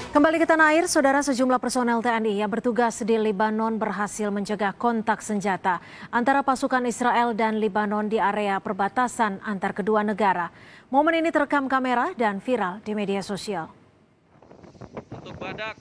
Kembali ke tanah air, saudara, sejumlah personel TNI yang bertugas di Lebanon berhasil mencegah kontak senjata antara pasukan Israel dan Lebanon di area perbatasan antar kedua negara. Momen ini terekam kamera dan viral di media sosial. Untuk badak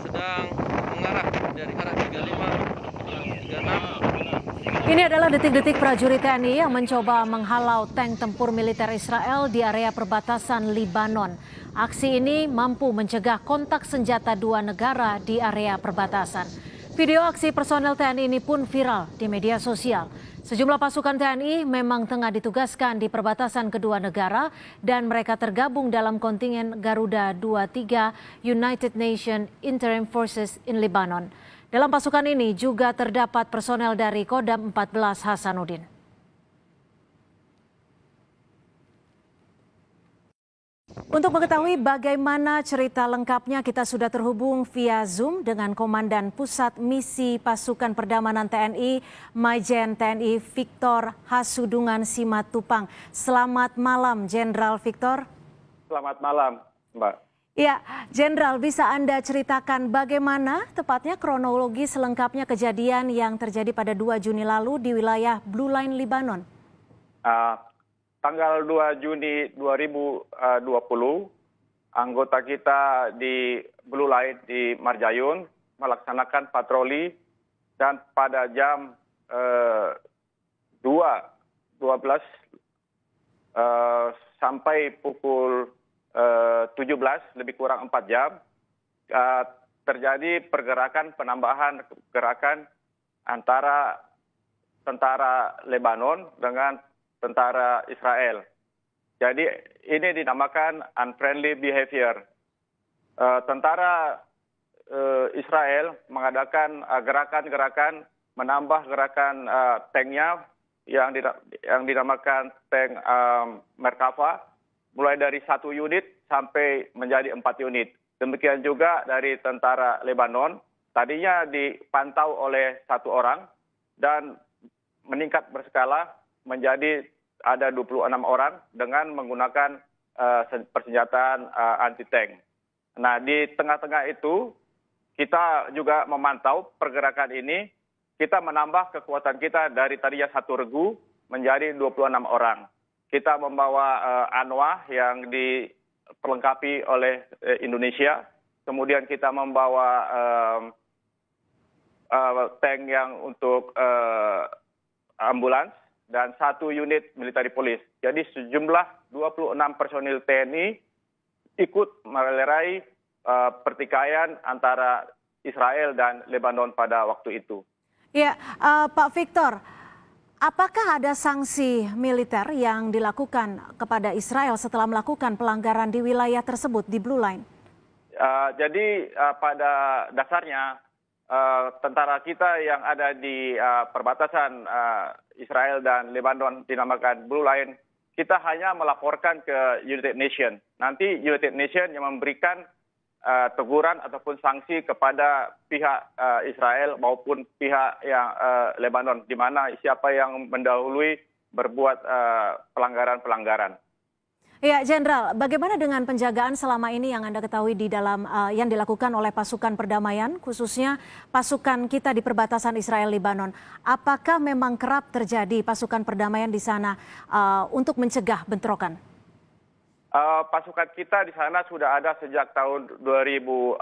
sedang mengarah dari arah 35 36. Ini adalah detik-detik prajurit TNI yang mencoba menghalau tank tempur militer Israel di area perbatasan Lebanon. Aksi ini mampu mencegah kontak senjata dua negara di area perbatasan. Video aksi personel TNI ini pun viral di media sosial. Sejumlah pasukan TNI memang tengah ditugaskan di perbatasan kedua negara dan mereka tergabung dalam kontingen Garuda 23 United Nations Interim Forces in Lebanon. Dalam pasukan ini juga terdapat personel dari Kodam 14 Hasanuddin. Untuk mengetahui bagaimana cerita lengkapnya, kita sudah terhubung via Zoom dengan Komandan Pusat Misi Pasukan Perdamaian TNI, Majen TNI Victor Hasudungan Simatupang. Selamat malam, Jenderal Victor. Selamat malam, Mbak. Ya, Jenderal, bisa Anda ceritakan bagaimana tepatnya kronologi selengkapnya kejadian yang terjadi pada 2 Juni lalu di wilayah Blue Line, Lebanon? Tanggal 2 Juni 2020, anggota kita di Blue Line di Marjayun melaksanakan patroli dan pada jam 2.12 sampai pukul 17 lebih kurang 4 jam terjadi pergerakan penambahan gerakan antara tentara Lebanon dengan tentara Israel. Jadi ini dinamakan unfriendly behavior. Tentara Israel mengadakan gerakan-gerakan menambah gerakan tanknya yang dinamakan tank Merkava, mulai dari 1 unit sampai menjadi 4 unit. Demikian juga dari tentara Lebanon, tadinya dipantau oleh 1 orang dan meningkat berskala menjadi ada 26 orang dengan menggunakan persenjataan anti-tank. Nah, di tengah-tengah itu kita juga memantau pergerakan ini, kita menambah kekuatan kita dari tadinya 1 regu menjadi 26 orang. Kita membawa ANWA yang diperlengkapi oleh Indonesia. Kemudian kita membawa tank yang untuk ambulans dan 1 unit military police. Jadi sejumlah 26 personil TNI ikut melerai pertikaian antara Israel dan Lebanon pada waktu itu. Ya, Pak Victor, apakah ada sanksi militer yang dilakukan kepada Israel setelah melakukan pelanggaran di wilayah tersebut di Blue Line? Jadi pada dasarnya tentara kita yang ada di perbatasan Israel dan Lebanon dinamakan Blue Line, kita hanya melaporkan ke United Nations. Nanti United Nations yang memberikan teguran ataupun sanksi kepada pihak Israel maupun pihak yang Lebanon, di mana siapa yang mendahului berbuat pelanggaran-pelanggaran. Ya, Jenderal, bagaimana dengan penjagaan selama ini yang Anda ketahui di dalam yang dilakukan oleh pasukan perdamaian, khususnya pasukan kita di perbatasan Israel-Lebanon? Apakah memang kerap terjadi pasukan perdamaian di sana untuk mencegah bentrokan? Pasukan kita di sana sudah ada sejak tahun 2006.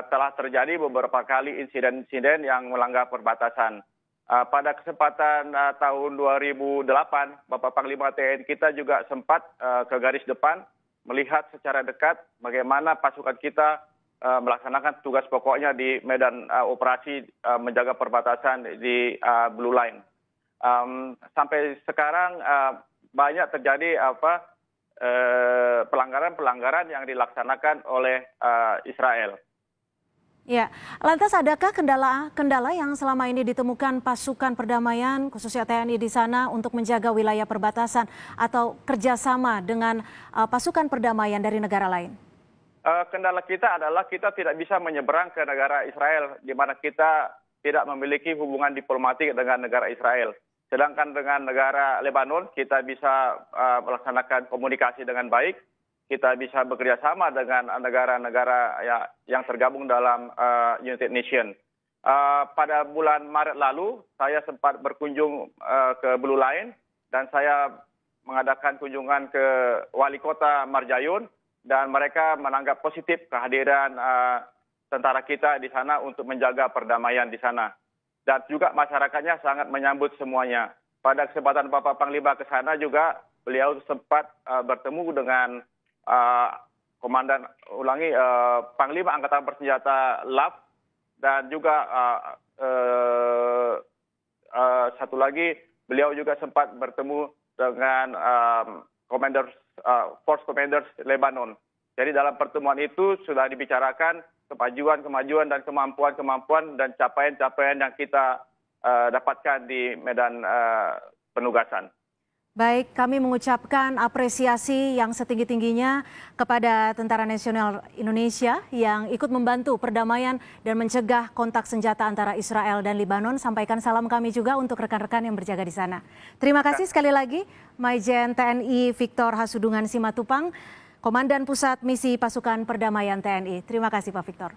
Telah terjadi beberapa kali insiden-insiden yang melanggar perbatasan. Pada kesempatan tahun 2008, Bapak Panglima TNI kita juga sempat ke garis depan melihat secara dekat bagaimana pasukan kita melaksanakan tugas pokoknya di medan operasi menjaga perbatasan di Blue Line. Sampai sekarang banyak terjadi pelanggaran-pelanggaran yang dilaksanakan oleh Israel. Ya, lantas adakah kendala yang selama ini ditemukan pasukan perdamaian khususnya TNI di sana untuk menjaga wilayah perbatasan atau kerjasama dengan pasukan perdamaian dari negara lain? Kendala kita adalah kita tidak bisa menyeberang ke negara Israel, di mana kita tidak memiliki hubungan diplomatik dengan negara Israel. Sedangkan dengan negara Lebanon kita bisa melaksanakan komunikasi dengan baik. kita bisa bekerja sama dengan negara-negara yang tergabung dalam United Nations. Pada bulan Maret lalu, saya sempat berkunjung ke Blue Line dan saya mengadakan kunjungan ke Wali Kota Marjayun dan mereka menanggap positif kehadiran tentara kita di sana untuk menjaga perdamaian di sana. Dan juga masyarakatnya sangat menyambut semuanya. Pada kesempatan Bapak Panglima ke sana juga beliau sempat bertemu dengan Panglima Angkatan Bersenjata LAF dan juga satu lagi beliau juga sempat bertemu dengan Force Commanders Lebanon. Jadi dalam pertemuan itu sudah dibicarakan kemajuan dan kemampuan dan capaian-capaian yang kita dapatkan di medan penugasan. Baik, kami mengucapkan apresiasi yang setinggi-tingginya kepada Tentara Nasional Indonesia yang ikut membantu perdamaian dan mencegah kontak senjata antara Israel dan Lebanon. Sampaikan salam kami juga untuk rekan-rekan yang berjaga di sana. Terima kasih sekali lagi, Maijen TNI Victor Hasudungan Simatupang, Komandan Pusat Misi Pasukan Perdamaian TNI. Terima kasih Pak Victor.